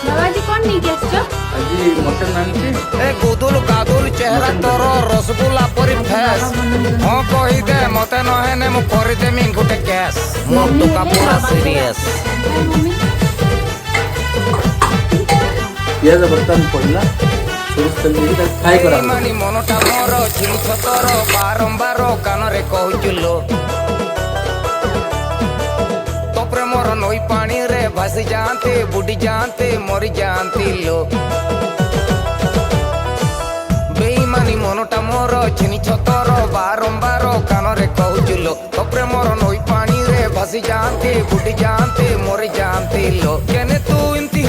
ବାବାଜୀ କଣ ନେଇକି ଆସିଛ? ଆଜି ମଟନ ଆଣିଛି। ଏ ଗୁଦୁଲ ଗାଦୁଲ ଚେହେରା ତୋର ରସଗୁଲା ପରି ଫେସ୍। ହଁ କହିଦେ ମତେ ନହେନେ ମୁଁ କରିଦେମି ଗୋଟେ କ୍ୟାସ୍। ମୋ ଟୁକା ପୁରା ସିରିୟସ୍। ମମ୍ମି ପିଆଜ ବର୍ତ୍ତମାନ ପଡ଼ିଲା, ସୋରିଷ ତେଲ ଦେଇକି ତାକୁ ଫ୍ରାଏ କରାହବ। ମାନି ମନଟା ମୋର ଝିଲିଛ ତୋର ବାରମ୍ବାର କାନରେ କହୁଥିଲୁ। ତୋ ପ୍ରେମର ନଈ ପାଣିରେ ଭାସି ଯାଆନ୍ତି, ବୁଡି ଯାଆନ୍ତି, ମରି ଯାଆନ୍ତି ଲୋ। ବେଇମାନି ମନଟା ମୋର ଚିହ୍ନିଛ ତୋର ବାରମ୍ବାର କାନରେ କହୁଥିଲୁ। ତୋ ପ୍ରେମର ନଈ ପାଣିରେ ଭାସି ଯାଆନ୍ତି, ବୁଡି ଯାଆନ୍ତି, ମରି ଯାଆନ୍ତି ଲୋ। କେନେ ତୁ ଏମିତି